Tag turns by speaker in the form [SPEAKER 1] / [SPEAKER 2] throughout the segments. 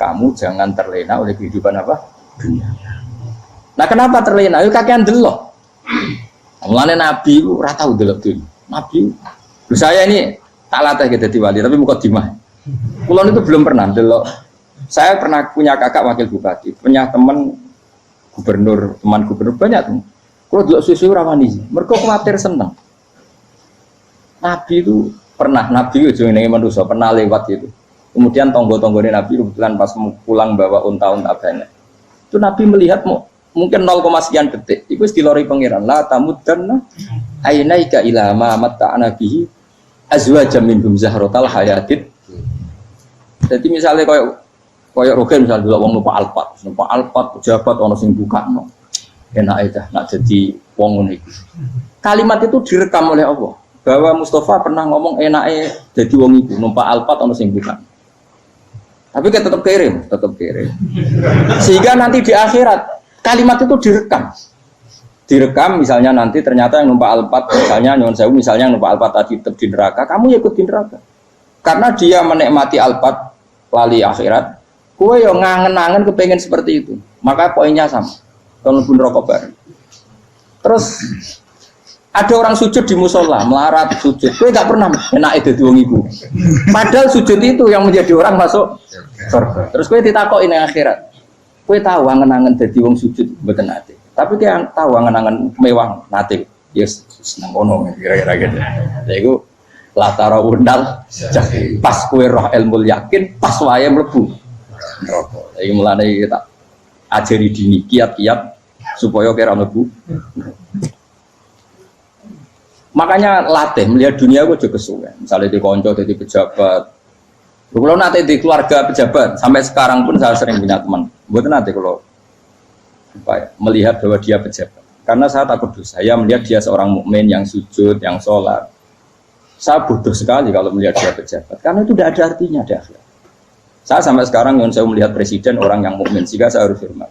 [SPEAKER 1] kamu jangan terlena oleh kehidupan apa? Dunia. Nah kenapa terlena? Yuk kakean delok. Mulane Nabi itu ora tau delok dunia. Nabi, saya ini tak latih jadi wali, tapi mukadimah. Kulon itu belum pernah delok. Saya pernah punya kakak wakil bupati, punya teman gubernur, teman gubernur banyak tuh. Kalau delok susu rawani, mereka khawatir seneng. Nabi itu pernah, Nabi itu jenenge manusia pernah lewat itu. Kemudian tonggo-tonggone Nabi kebetulan pas pulang bawa unta-unta banyak. Itu Nabi melihat mungkin 0, sekian detik. Itu dilori pangeran. La tamuddanna ainaika ila ma matta'ana bihi azwajam minhum zahratal hayatid. Jadi misalnya koyo rogen misalnya dulu wong numpak Alphard pejabat ana sing bukakno. Enak aja nak jadi wong ngono iku. Kalimat itu direkam oleh Allah bahwa Mustafa pernah ngomong enake jadi wong iku numpak Alphard ana sing bukakno. Tapi kan tetap kirim. Sehingga nanti di akhirat kalimat itu direkam misalnya nanti ternyata yang numpak Alphard misalnya nyuwun sewu misalnya yang numpak Alphard tadi tetap di neraka, kamu ya ikut di neraka. Karena dia menikmati Alphard lali akhirat, kowe yo ngangen-angen kepengen seperti itu. Maka poinnya sama. Kalau pun rokok bareng. Terus ada orang sujud di musola, melarat sujud. Kowe enggak pernah enak itu wong iku. Padahal sujud itu yang menjadi orang masuk surga. Terus kowe ditakoki ning akhirat. Kowe tahu angen-angen dadi wong sujud mboten nate. Tapi kowe tahu angen-angen mewah nate. Yes, seneng ngono kira-kira gitu. Ya iku latara undal pas kowe roh ilmu yakin pas wae mlebu neraka. Iki mulane tak ajari dini kiat-kiat supaya kira mlebu. Makanya latih melihat dunia gue juga kesuwen. Misalnya di konco, di pejabat. Kalau nanti di keluarga pejabat, sampai sekarang pun saya sering punya teman. Buat nanti kalau melihat bahwa dia pejabat. Karena saya takut dosa. Saya melihat dia seorang mukmin yang sujud, yang sholat. Saya bodoh sekali kalau melihat dia pejabat. Karena itu tidak ada artinya di akhirat. Saya sampai sekarang yang saya melihat presiden orang yang mukmin, sehingga saya harus hormat.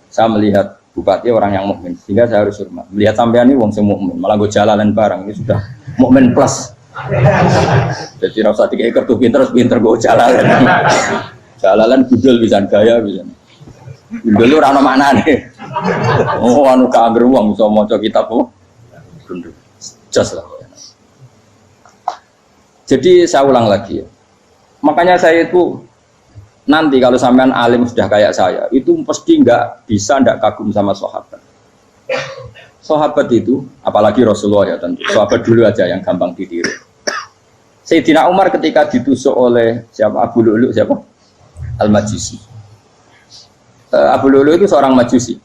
[SPEAKER 1] Saya melihat bupati orang yang mukmin, sehingga saya harus hormat. Melihat sampean ini wong sing mukmin, malah gue jalalan barang ini sudah mukmin plus. Jadi rasa tiga ekor tuh pinter gue jalalan. Jalalan gudul bisa gaya bisa. Gudul lu rano mana nih? Oh anu kager wong bisa maca kitab kok. Just lah. Jadi saya ulang lagi ya. Makanya saya itu nanti kalau sampean alim sudah kayak saya, itu pasti nggak kagum sama sahabat. Sahabat itu, apalagi Rasulullah ya tentu. Sahabat dulu aja yang gampang ditiru. Sayyidina Umar ketika ditusuk oleh siapa? Abu Lu'lu' siapa? Al-Majusi. Abu Lu'lu' itu seorang Majusi.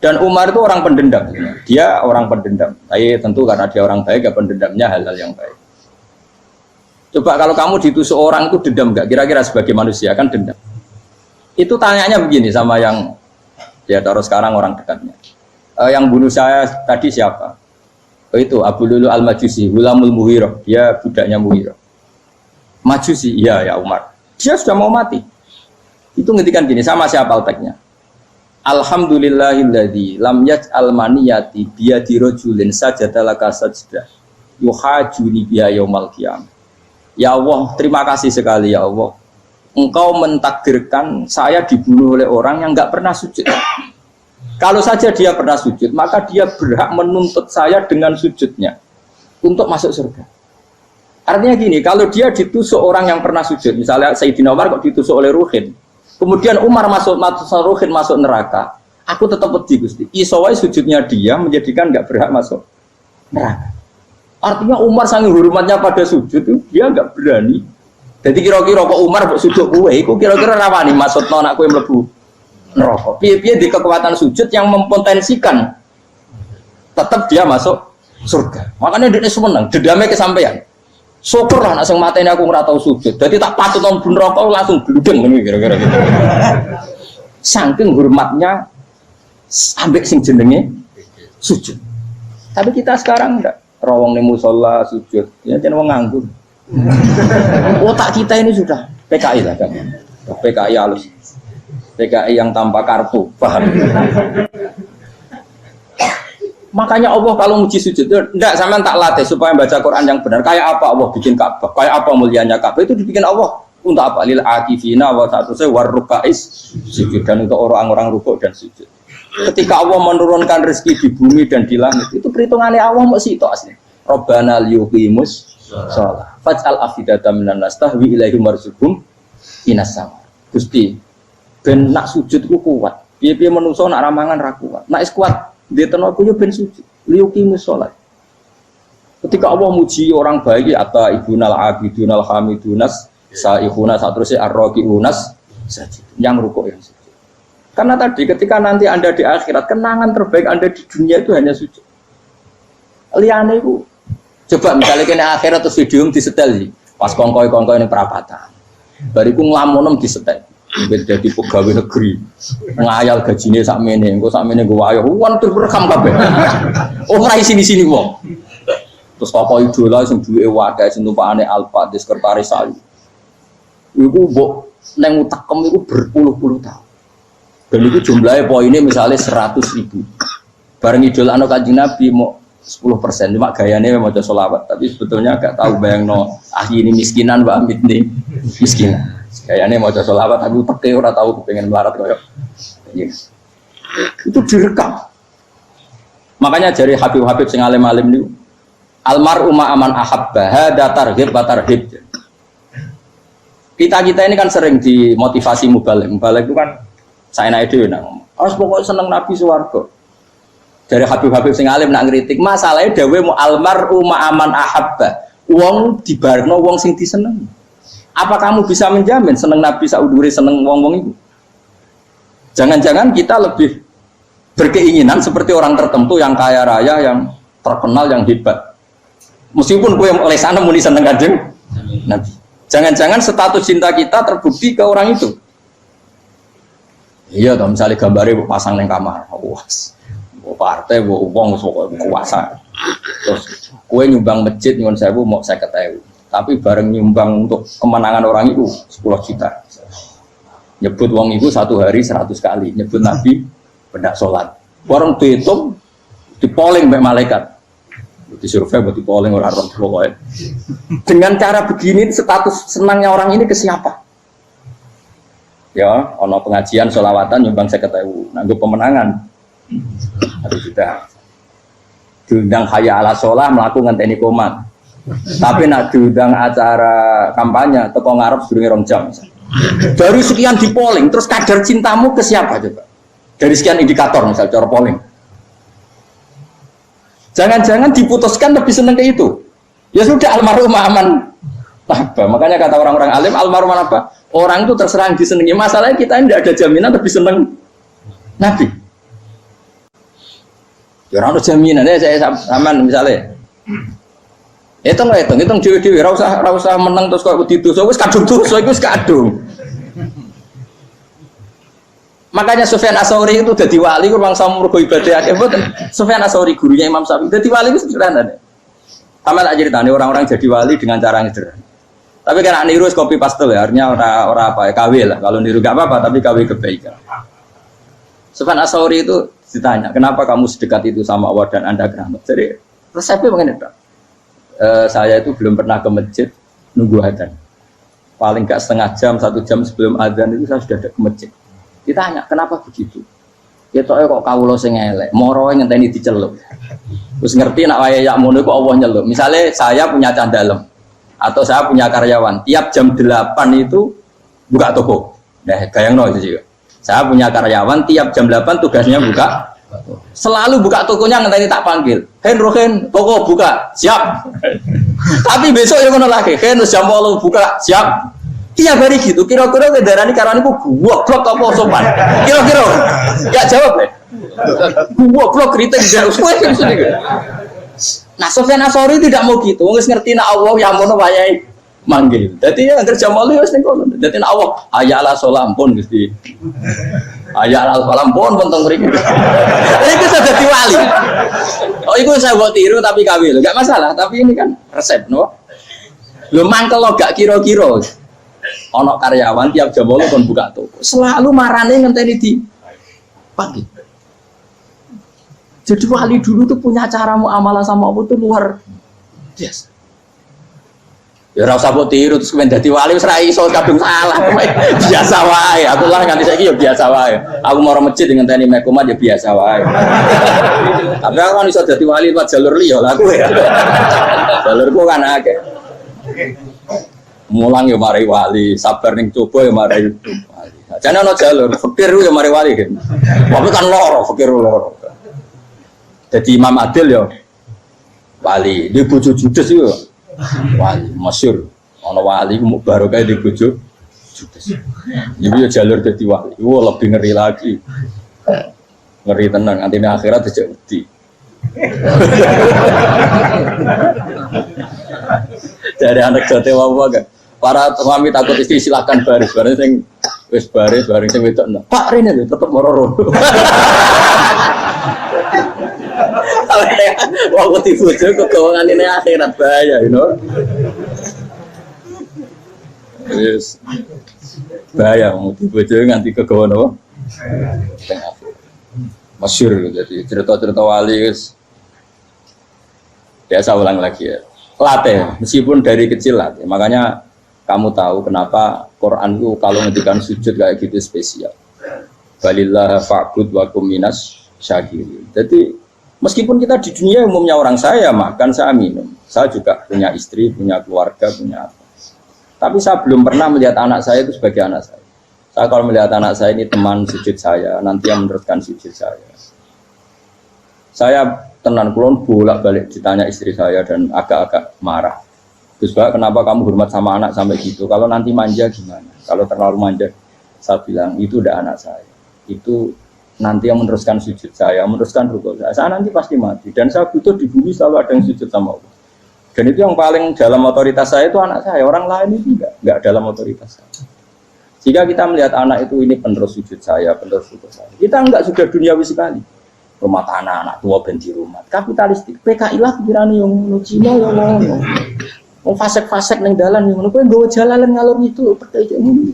[SPEAKER 1] Dan Umar itu orang pendendam. Dia orang pendendam. Tapi tentu karena dia orang baik, ya pendendamnya hal-hal yang baik. Coba kalau kamu ditusuk orang itu dendam nggak? Kira-kira sebagai manusia kan dendam. Itu tanyanya begini sama yang ya taruh sekarang orang dekatnya. Yang bunuh saya tadi siapa? Itu Abu Lu'lu' Al-Majusi, Hulamul Muhirah. Dia budaknya Muhirah. Majusi, iya ya Umar. Dia sudah mau mati. Itu ngetikan gini, sama siapa alteknya? Alhamdulillahilladzi lam yaj'al maniyati biyadi rajulin sajadalaka sajdah yuhajuni biha yaumal qiyamah. Ya Allah, terima kasih sekali ya Allah. Engkau mentakdirkan saya dibunuh oleh orang yang nggak pernah sujud. Kalau saja dia pernah sujud, maka dia berhak menuntut saya dengan sujudnya untuk masuk surga. Artinya gini, kalau dia ditusuk orang yang pernah sujud, misalnya Sayyidina Umar kok ditusuk oleh Ruhin, kemudian Umar Ruhin masuk neraka, aku tetap pedih Gusti. Isowai sujudnya dia menjadikan nggak berhak masuk neraka. Artinya Umar sangat hormatnya pada sujud itu dia nggak berani. Jadi kira-kira kok Umar sujud kue, kok kira-kira rawani maksud anak kue mlebu neraka. Piye-piye di kekuatan sujud yang mempotensikan tetap dia masuk surga. Makanya dia seneng, dendamnya kesampaian. Syukurlah nak sing mateni aku ora tau sujud. Jadi tak patut nang neraka langsung bludeng ngene kira-kira gitu. Saking hormatnya ambek sing jenenge sujud. Tapi kita sekarang enggak. Rawong ning musala sujud, ya jeneng wong nganggur. Otak kita ini sudah PKI lah kan. PKI halus. PKI yang tanpa kartu, paham? Makanya Allah kalau muji sujud, enggak sampean tak latih supaya baca Quran yang benar. Kayak apa Allah bikin Ka'bah? Kayak apa mulianya Ka'bah? Itu dibikin Allah Untuk apa? Lil akifina wa ta'tusai warrukais sujud, dan untuk orang-orang rukuk dan sujud. Ketika Allah menurunkan rezeki di bumi dan di langit, itu perhitungannya Allah masih itu asli. Rabbana liyuqimus shalah faj'al afidatan minan nas tahwi ilaihim warzuqhum minas sama. Gusti ben nak sujud ku kuat. Piye-piye menungso nak ramangan ra kuat. Nak is kuat dia tenaga yo ben sujud. Liyuqimus shalah. Ketika Allah muji orang baik, atau ibunal abidunal hamidunas saihuna satrusnya arroqiunas yang rukuk yang sujud. Karena tadi ketika nanti Anda di akhirat, kenangan terbaik Anda di dunia itu hanya sujud. Liane itu coba misalnya kena akhirat terus video disetel pas kongkoi ini perapatan. Bariku nglamunem disetel. Jadi pegawai negeri ngayal gajinya sakmene, engko sakmene gue ayo wan terus rekam kabeh. Oh ora sini wong. Terus tokoh idola sing duwe wadah sing tumpakane Alfa di sekretaris saya. Iku mbok nang utakem iku berpuluh-puluh tahun. Dan itu jumlahnya poinnya misalnya 100.000. Bareng idola anak Kanjeng Nabi mau 10%, cuma gayanya mau coba sholawat. Tapi sebetulnya agak tahu bayang no ini miskinan Mbak Amit nih miskinan. Gayanya mau coba sholawat, tapi pakai orang tahu pengen melarat koyok. Yes. Itu direkam. Makanya dari Habib sing alim-alim niku almar'u ma'aman ahabba hada targhib wa tarhib. Kita ini kan sering dimotivasi mubalik itu kan saya naik dulu nang harus pokoknya seneng Nabi swarga. Dari Habib sing alim nak ngritik masalahnya dawe mu almar'u ma'aman ahabba wong dibarno wong sing diseneng. Apa kamu bisa menjamin seneng Nabi saudure seneng wong-wong itu? Jangan-jangan kita lebih berkeinginan seperti orang tertentu yang kaya raya, yang terkenal, yang hebat. Meskipun kowe oleh sana muni seneng Kanjeng Nabi. Jangan-jangan status cinta kita terbukti ke orang itu. Iya, kalau misalnya gambarnya pasang di kamar, wah, partai, uang, kuasa. Terus, kue nyumbang masjid, nyumbang saya mau 50.000. Tapi bareng nyumbang untuk kemenangan orang itu 10 juta. Nyebut uang itu satu hari 100 kali. Nyebut Nabi, benda sholat. Bareng dihitung, dipoling oleh malaikat. Di survei buat dipoling orang pokoknya. Dengan cara begini status senangnya orang ini ke siapa? Ya, ono pengajian sholawatan nyumbang 50.000. Nanggup pemenangan. Harus sudah. Diundang hayya ala sholah melakukan teknik komat. Tapi nak diundang acara kampanye teko ngarep sedurunge 2 jam. Dari sekian di polling, terus kadar cintamu ke siapa coba? Dari sekian indikator misal cara polling. Jangan-jangan diputuskan lebih seneng ke itu. Ya sudah almarhum aman. Apa? Makanya kata orang-orang alim almarhum apa? Orang itu terserah disenangi. Masalahnya kita tidak ada jaminan lebih seneng Nabi. Ya orang ada jaminan. Saya aman misalnya. Hitung dewi-dewi. Rasa menang terus kok begitu. So wis kadung tuh. So wis kadung. Makanya Sufyan Ats-Tsauri itu jadi wali kurang sama mergo ibadah akeh mboten. Sufyan Ats-Tsauri gurunya Imam Syafi'i. Jadi wali itu sederhana. Sama tak ceritane orang-orang jadi wali dengan cara yang sederhana. Tapi kan niru copy paste ya, artinya orang apa ya KW lah. Kalau niru enggak apa-apa tapi KW kebaikan. Sufyan Ats-Tsauri itu ditanya, "Kenapa kamu sedekat itu sama Allah dan Anda keramat?" Jadi resepnya begini, Pak. Saya itu belum pernah ke masjid nunggu adzan. Paling enggak setengah jam, 1 jam sebelum adzan itu saya sudah ada ke masjid. Ditanya, kenapa begitu? Ya kok kawula sing elek, moro ngenteni diceluk. Terus ngerti nak wayahe yak ngono kok Allah nyeluk. Misalnya saya punya candalem atau saya punya karyawan, tiap jam 8 itu buka toko. Nah, bayangno itu juga. Saya punya karyawan tiap jam 8 tugasnya buka. Selalu buka tokonya ngenteni tak panggil. Rohen, toko buka, siap. Tapi besok ya ngono lagi, jam 8 buka, siap. Tiap hari gitu, kira-kira kendaraan karena itu blok apa sopan? Kira-kira, ya jawab deh. Blok kritik tidak usah gitu. Nah, Sufyan Ats-Tsauri tidak mau gitu, ngerti nak Allah yang mau wayai manggil. Jadi yang kerja malu ya sing kono. Dadi nek Allah hayya ala sholam pun Gusti. Hayya ala sholam pun teng mriki. Iku sudah dadi wali. Oh iku saya buat tiru tapi kawil. Enggak masalah, tapi ini kan resep no. Lho mangkel gak kira-kira. Ono karyawan tiap jam 8 kon buka toko. Selalu marane ngenteni di pagi. Jadi wali dulu tuh punya cara muamalah sama Allah tuh luar biasa. Ya ora usah mbok tiru terus kemen dadi wali wis ra iso kadung salah. Biasa wae. Aku lah nganti saiki ya biasa wae. Aku mau masjid dengan tani mekomat ya biasa wae. Tapi aku kan iso dadi wali lewat jalur liya lah aku ya. Jalurku kan akeh. Mulang ya mari wali, sabar ning coba ya mari wali. Jane ana jalur fikir ya mari wali kan. Tapi kan loro, fikir loro. Jadi Imam Adil ya wali, di bojo judes itu wali, masyhur. Ana wali ku barokah di bojo judes. Iki ya jalur dadi wali. Wah lebih ngeri lagi. Ngeri tenang, antine akhirat aja wedi. Dari anak jote wae kan. Para suami takut istri silakan baris sing wis baris bareng sing wedok. Pak rene lho tetep mororo. Waktu dibujuk kegawangan ini akhirat bahaya, you know. Yes. Bahaya, mau dibujuk nganti kegawangan apa? Masyhur, jadi cerita-cerita wali guys. Biasa ulang lagi ya. Latih, meskipun dari kecil latih. Makanya kamu tahu kenapa Quran itu kalau ngendikan sujud kayak gitu spesial. Balillah fa'bud wa kum minas syakirin. Jadi meskipun kita di dunia umumnya orang saya makan, saya minum. Saya juga punya istri, punya keluarga, punya apa. Tapi saya belum pernah melihat anak saya itu sebagai anak saya. Saya kalau melihat anak saya ini teman sujud saya, nanti yang meneruskan sujud saya. Saya tenan kulon bolak-balik ditanya istri saya dan agak-agak marah. Terus Pak, kenapa kamu hormat sama anak sampai gitu? Kalau nanti manja gimana? Kalau terlalu manja, saya bilang itu udah anak saya. Itu nanti yang meneruskan sujud saya, meneruskan rukuk saya. Saya nanti pasti mati. Dan saya butuh di bumi selalu ada yang sujud sama Allah. Dan itu yang paling dalam otoritas saya itu anak saya. Orang lain itu enggak dalam otoritas saya. Jika kita melihat anak itu ini penerus sujud saya, penerus rukuk saya. Kita enggak sudah duniawi sekali. Rumah tanah, anak tua ben di rumah. Kapitalistik. PKI lah pikiran yang Cina ya ngono. Mau fasek-fasek neng dalan yang ngono kowe nggawa jalalan ngalor itu percaya ini.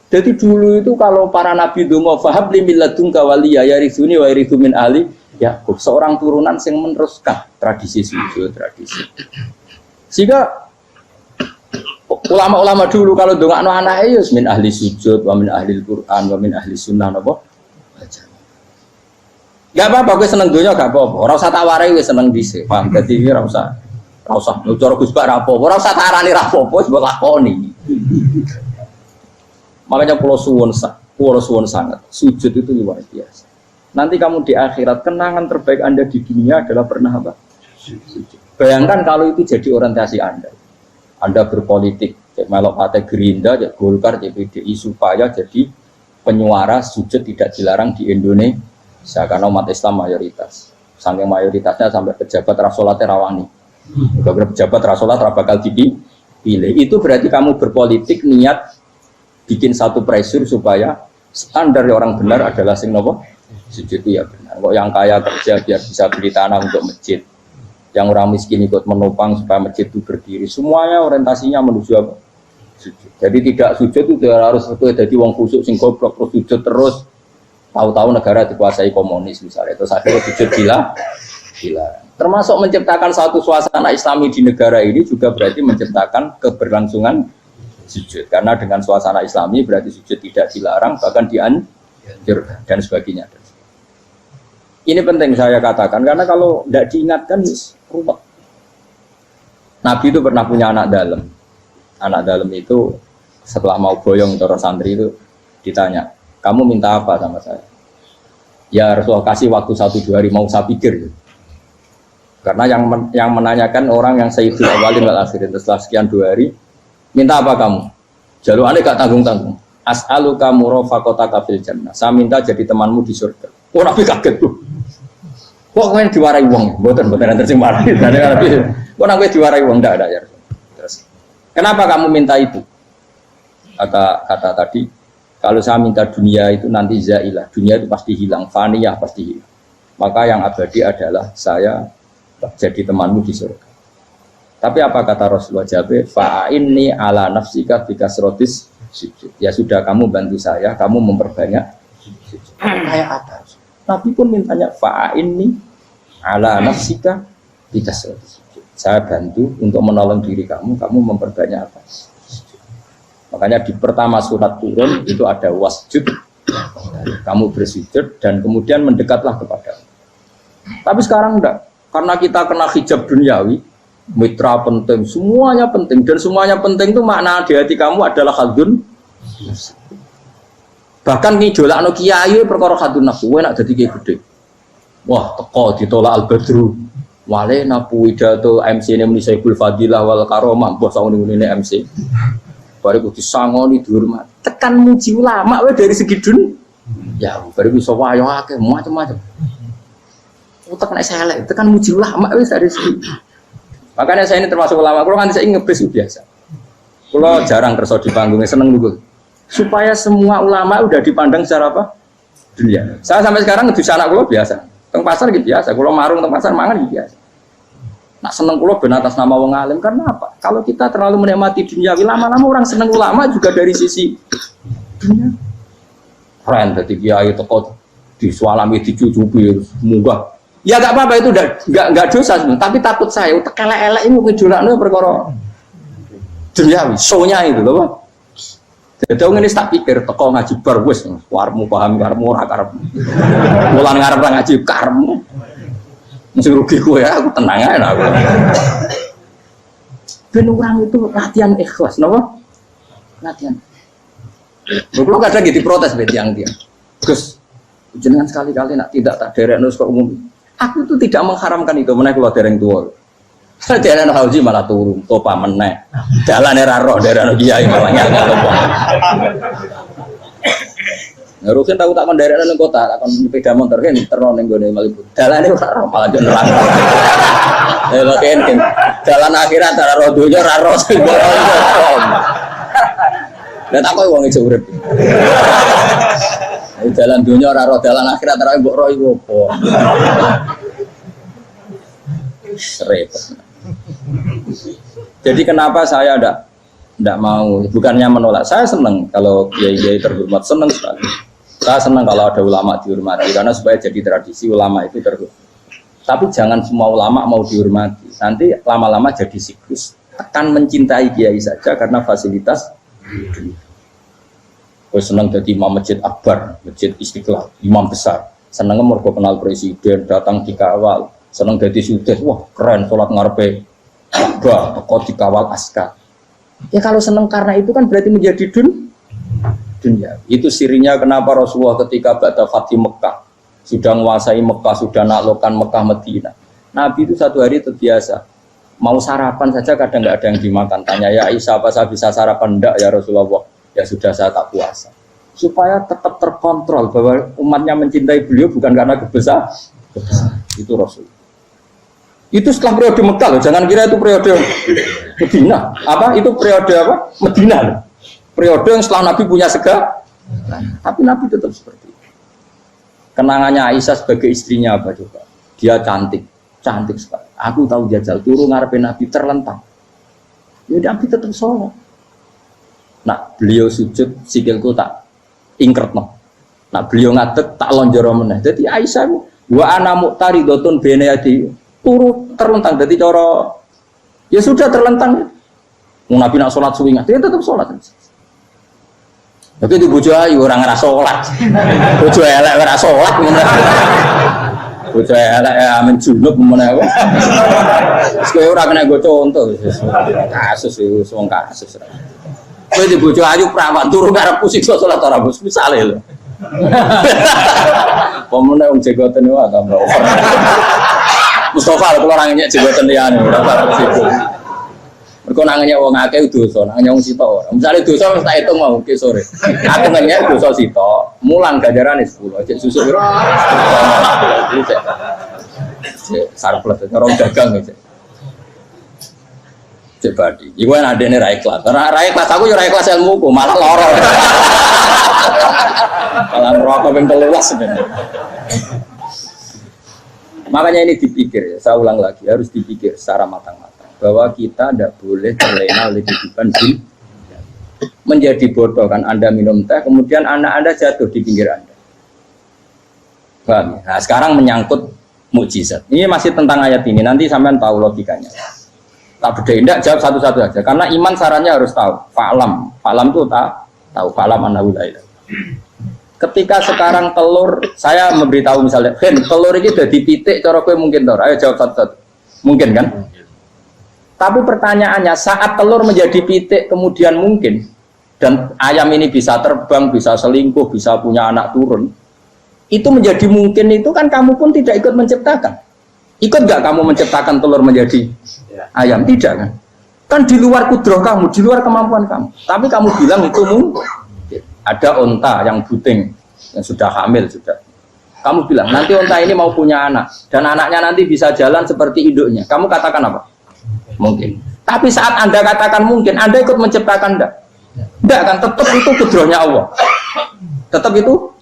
[SPEAKER 1] Jadi dulu itu kalau para nabi donga fahab limil ladunka waliya yarisuni wa yarithu min ali Yakub, seorang turunan yang meneruskan tradisi sujud, tradisi. Sehingga ulama-ulama dulu kalau dongakno anake ya min ahli sujud, wa min ahli Quran, wa min ahli sunnah napa? Gak apa-apa, gue seneng dunia gak apa-apa. Ora usah tak warai gue seneng dhisik. Paham? Dadi ora usah. Ora usah cara Gus Bak ra apa-apa. Ora usah tarani ra apa-apa, wis mbok lakoni. Makanya pulau suwun sangat. Sujud itu luar biasa. Nanti kamu di akhirat kenangan terbaik Anda di dunia adalah pernah apa? Sujud. Bayangkan kalau itu jadi orientasi Anda. Anda berpolitik, cek melok partai Gerindra, cek Golkar, cek PDI supaya jadi penyuara sujud tidak dilarang di Indonesia. Karena umat Islam mayoritas, saking mayoritasnya sampai pejabat rasolat rawani, pejabat rasolat bakal dipilih. Itu berarti kamu berpolitik niat bikin satu pressure supaya standar orang benar adalah sing nopo sujud ya benar. Kok yang kaya kerja biar bisa beli tanah untuk masjid, yang orang miskin ikut menopang supaya masjid itu berdiri. Semuanya orientasinya menuju apa? Sujud. Jadi tidak sujud itu harus jadi wong khusuk sing goblok terus sujud terus. Tahu-tahu negara dikuasai komunis misalnya, terus akhirnya sujud gila. Termasuk menciptakan satu suasana Islami di negara ini juga berarti menciptakan keberlangsungan sujud. Karena dengan suasana Islami berarti sujud tidak dilarang, bahkan dianjurkan dan sebagainya. Ini penting saya katakan karena kalau tidak diingatkan ruwet. Nabi itu pernah punya anak dalam. Anak dalam itu setelah mau boyong terus santri itu ditanya, kamu minta apa sama saya? Ya Rasulullah kasih waktu 1-2 hari mau saya pikir. Karena yang menanyakan orang yang sayyidul awalin wal akhirin setelah sekian 2 hari, minta apa kamu? Jaluannya gak tanggung-tanggung. As'aluka murafaqataka fil jannah. Saya minta jadi temanmu di surga. Oh Nabi kaget tuh. Kok kalian diwarai wong? Mboten nanti sing marah. Kok Nabi diwarai wong ndak ada ya. Terus kenapa kamu minta itu? Kata tadi, kalau saya minta dunia itu nanti zailah, dunia itu pasti hilang, faniyah pasti hilang. Maka yang abadi adalah saya jadi temanmu di surga. Tapi apa kata Rasulullah Jabir? Fa'inni ala nafsika bikasrotis sujud. Ya sudah kamu bantu saya, kamu memperbanyak sujud. Kayak atas. Nabi pun mintanya fa'inni ala nafsika Tidak sujud. Saya bantu untuk menolong diri kamu memperbanyak apa? Makanya di pertama surat turun itu ada wasjud, kamu bersujud dan kemudian mendekatlah kepada. Tapi sekarang enggak, karena kita kena hijab duniawi, mitra penting, semuanya penting dan semuanya penting itu makna di hati kamu adalah khaldun. Bahkan ngidolakno kiai perkara khaldun nafsu, enak dadi kiai gede. Wah, teko ditolak Al-Badru. Wale napu pidato MC ini muni Saiful Fadilah wal Karomah, mbah sauni-une MC. Bariku disangoni dihormat. Tekan muji ulama wae dari segi dun. Ya, bariku iso wayo akeh macam-macam. Utek nek selek, tekan muji ulama wis dari segi. Makanya saya ini termasuk ulama, kalau kan saya ngebis biasa. Kalau jarang kerso di panggungnya seneng dulu. Supaya semua ulama udah dipandang secara apa? Dunia. Saya sampai sekarang ngedus anak kalau biasa. Teng pasar gitu biasa, kalau marung teng pasar mangan gitu biasa. Nak seneng kulo ben atas nama wong alim karena apa? Kalau kita terlalu menikmati dunia, lama-lama orang seneng ulama juga dari sisi dunia. Keren, jadi kiai teko disualami dicucupi munggah. Ya gak apa-apa itu enggak dosa sebenarnya, tapi takut saya utek elek-elek ini ngejolakno perkara duniawi, show-nya itu loh, Pak. Jadi orang ini tak pikir teko ngaji bar wis warmu paham karmu ora karep. Mulan ngarep ngaji karmu. Mesti rugi kowe ya, aku tenang ae aku. Ben orang itu latihan ikhlas, napa? Latihan. Kalau kadang gitu protes be tiang. Gus, jenengan sekali-kali nak tidak tak derekno kok umum. Aku itu tidak mengharamkan itu, menaik keluar dereng tua. Daerah haji malah turun, topa menaik. Jalan era roh, daerah kiai malah nyala topa. Ngerusin tahu tak daerah nang kota, akan sepeda motor kan terus neng gue Malibu. Jalan era roh malah jadi neraka. Kalau kan jalan akhirat era roh dunia era roh semua. Dan aku uang itu urip. Jalan dunia era roh, jalan akhirat era mbok roh iku apa? Repot. Jadi kenapa saya tidak mau, bukannya menolak, saya senang kalau kiai-kiai terhormat, senang sekali. Saya senang kalau ada ulama dihormati, karena supaya jadi tradisi ulama itu terhormat. Tapi jangan semua ulama mau dihormati, nanti lama-lama jadi siklus. Tekan mencintai kiai saja karena fasilitas. Gue senang jadi imam masjid akbar, masjid Istiqlal, imam besar. Senang mergo kenal presiden, datang dikawal. Senang jadi sudes, wah keren sholat ngarepe Ka'bah, teko dikawal askar. Ya kalau senang karena itu kan berarti menjadi dunia. Itu sirinya kenapa Rasulullah ketika ba'da Fatih Mekah sudah menguasai Mekah, sudah naklukkan Mekah Madinah. Nabi itu satu hari terbiasa mau sarapan saja kadang nggak ada yang dimakan. Tanya ya Aisyah, apa saya bisa sarapan? Enggak ya Rasulullah. Ya sudah saya tak puasa. Supaya tetap terkontrol bahwa umatnya mencintai beliau bukan karena kebesaran. Itu Rasul. Itu setelah periode Mekah loh, jangan kira itu periode Medina. Apa? Itu periode apa? Medina loh. Periode yang setelah Nabi punya segala. Tapi Nabi tetap seperti itu. Kenangannya Aisyah sebagai istrinya apa coba? Dia cantik, cantik sekali. Aku tahu jajal turun ngarepin Nabi terlentang. Ya Nabi tetap sholat. Nah beliau sujud sikilku tak ingkret no. Nah beliau ngadeg tak lonjoro meneh. Jadi Aisyah wa ana muqtaridotun bene yadi turu terlentang, jadi cara ya sudah terlentang. Nabi nak sholat suwingat, dia tetap sholat. Tapi di bojo ayu orang ngerasa sholat, bojo elek ngerasa sholat, bojo elek amin junub mana? Sekarang orang kena gue contoh, kasus itu semua kasus. Kau di bojo ayu perawan turu ngarep pusing sholat orang bos misalnya lo. Pemenang orang jegotan itu agak berapa? Mustafa kalau orangnya jabatan liane, berapa situ. Mereka nangnya uang akeh dosa, nangnya uang sito. Misalnya dosa harus tak hitung mau ke sore. Aku nanya dosa sito, mulang gajaran 10, cek susu bro. Cek sarplet, orang dagang cek. Cek badi. Iku kan ada nih rai kelas. Rai kelas aku yo rai kelas ilmuku, malah lorong. Malah merokok yang keluas sebenarnya. Makanya ini dipikir, ya, saya ulang lagi, harus dipikir secara matang-matang bahwa kita tidak boleh terlena oleh kehidupan menjadi bodoh kan. Anda minum teh, kemudian anak Anda jatuh di pinggir Anda. Paham? Nah sekarang menyangkut mukjizat. Ini masih tentang ayat ini. Nanti sampean tahu logikanya. Tak beda, tidak jawab satu-satu aja. Karena iman sarannya harus tahu. Fa'lam, fa'lam itu tahu. Fa'lam annahu la ilaha. Ketika sekarang telur, saya memberitahu misalnya, Hen, telur ini udah dipitik, cara kowe mungkin tahu. Ayo jawab satu-satu. Mungkin kan? Tapi pertanyaannya, saat telur menjadi pitik kemudian mungkin, dan ayam ini bisa terbang, bisa selingkuh, bisa punya anak turun, itu menjadi mungkin itu kan kamu pun tidak ikut menciptakan. Ikut gak kamu menciptakan telur menjadi ayam? Tidak kan? Kan di luar kudroh kamu, di luar kemampuan kamu. Tapi kamu bilang itu mungkin. Ada unta yang buting, yang sudah hamil sudah. Kamu bilang nanti unta ini mau punya anak, dan anaknya nanti bisa jalan seperti induknya. Kamu katakan apa? Mungkin. Tapi saat Anda katakan mungkin, Anda ikut menciptakan enggak? Enggak kan? Tetap itu kudrohnya Allah. Tetap itu.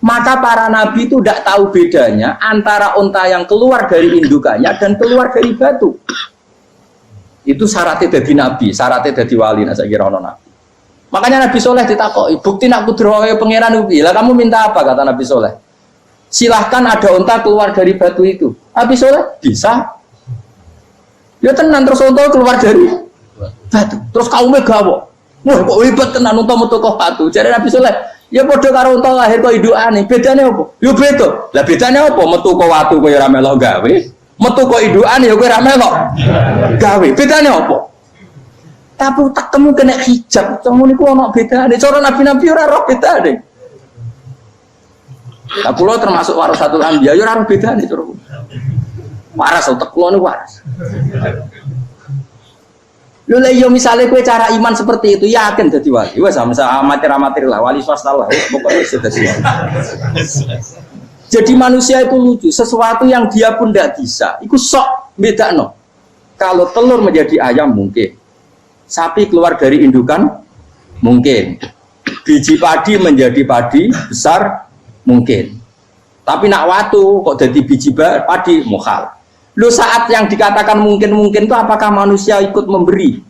[SPEAKER 1] Maka para nabi itu tidak tahu bedanya antara unta yang keluar dari indukannya dan keluar dari batu. Itu syaratnya jadi nabi, syaratnya jadi wali. Nah, saya kira ono nabi. Makanya Nabi Soleh ditakoki, bukti nak kudrohe pangeran ubi. Lah kamu minta apa, kata Nabi Soleh? Silahkan ada unta keluar dari batu itu. Nabi Soleh bisa. Ya tenan terus unta keluar dari batu. Terus kaumnya gawok. Wah kok hebat tenan unta metu kok batu. Jadi Nabi Soleh, ya padha karo unta lahir kok indukane. Bedane apa? Ya beda. Lah bedane apa? Metu kok watu kowe ora melok gawe. Metu kok indukane ya kowe ora melok gawe. Bedane apa? Tapi tak temu kena hijab, cuma niku ono bedane. Cara nabi-nabi ora roh bedane. Lah kula termasuk warasatul anbiya, ya ora roh bedane cara. Waras utek kula niku waras. Lho lha yo misale kowe cara iman seperti itu, yakin dadi wali. Wes amatir-amatir lah, wali swasta lah, pokoknya sudah siap. Jadi manusia itu lucu, sesuatu yang dia pun tidak bisa, itu sok bedakno. Kalau telur menjadi ayam mungkin. Sapi keluar dari indukan mungkin, biji padi menjadi padi besar mungkin, tapi nak watu kok jadi biji padi mukhal. Lu saat yang dikatakan mungkin itu apakah manusia ikut memberi?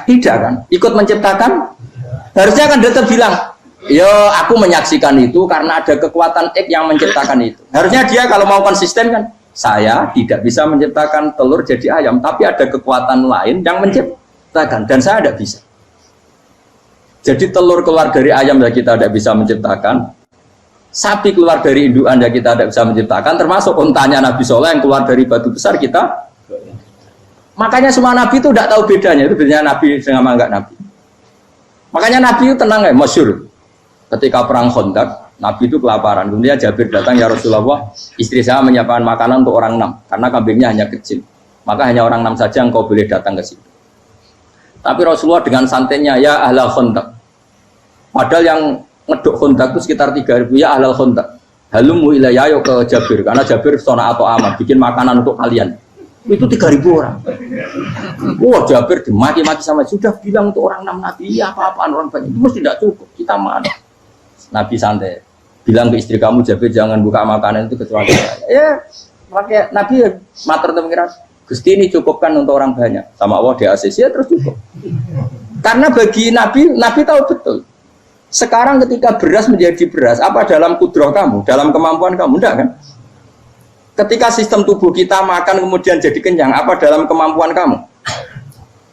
[SPEAKER 1] Tidak kan? Ikut menciptakan? Harusnya kan dia bilang, yo aku menyaksikan itu karena ada kekuatan X yang menciptakan itu. Harusnya dia kalau mau konsisten kan, saya tidak bisa menciptakan telur jadi ayam, tapi ada kekuatan lain yang menciptakan. Dan saya tidak bisa. Jadi telur keluar dari ayam ya kita tidak bisa menciptakan. Sapi keluar dari indukan ya kita tidak bisa menciptakan. Termasuk untanya Nabi Soleh yang keluar dari batu besar kita. Makanya semua Nabi itu tidak tahu bedanya. Itu bedanya Nabi sama enggak Nabi. Makanya Nabi itu tenang ya, masyhur. Ketika perang Khandaq, Nabi itu kelaparan. Kemudian Jabir datang, ya Rasulullah, istri saya menyiapkan makanan untuk orang 6 karena kambingnya hanya kecil. Maka hanya orang 6 saja yang kau boleh datang ke situ. Tapi Rasulullah dengan santainya, ya ahlal Khandaq. Padahal yang ngeduk Khandaq itu sekitar 3.000, ya ahlal Khandaq. Halumu ilayya ayo ke Jabir, karena Jabir sona atau amat bikin makanan untuk kalian. Itu 3.000 orang. Wah Jabir dimaki-maki sama, sudah bilang untuk orang 6 Nabi, ya apa-apaan orang banyak. Itu mesti tidak cukup, kita mana? Nabi santai, bilang ke istri kamu Jabir jangan buka makanan itu kecuali saya. Ya, pakai Nabi matur pengiran. Gusti ini cukupkan untuk orang banyak. Sama Allah di ACC ya terus cukup. Karena bagi Nabi, Nabi tahu betul. Sekarang ketika beras menjadi beras, apa dalam kudroh kamu, dalam kemampuan kamu? Enggak kan? Ketika sistem tubuh kita makan kemudian jadi kenyang, apa dalam kemampuan kamu?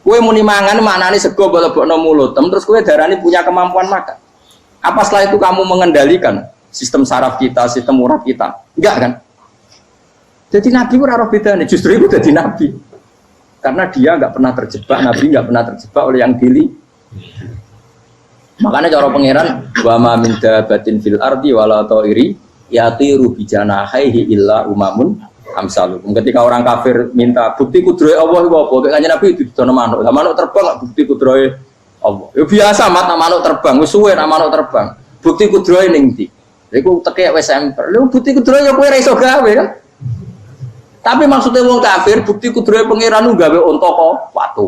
[SPEAKER 1] Kue muni mangan maknane sego bolebokno mulut, terus kue darani punya kemampuan makan. Apa setelah itu kamu mengendalikan sistem saraf kita, sistem urat kita? Enggak kan? Jadi Nabi itu raro beda nih, justru itu jadi Nabi. Karena dia nggak pernah terjebak, Nabi nggak pernah terjebak oleh yang dili. Makanya cara pangeran, wa ma min dabatin fil ardi wala ta'iri yatiru bi janahihi illa umamun amsalukum. Ketika orang kafir minta bukti kudrohe Allah itu apa? Kayaknya Nabi itu dono manuk. Lah manuk terbang nggak bukti kudrohe Allah. Ya biasa mat manuk terbang, wis suwe manuk terbang. Bukti kudrohe ning ndi? Iku tekek wis emper. Lha bukti kudrohe ya kowe ra iso gawe kan? Tapi maksudnya wong kafir bukti kudrohe pangeran gawe unta kok watu.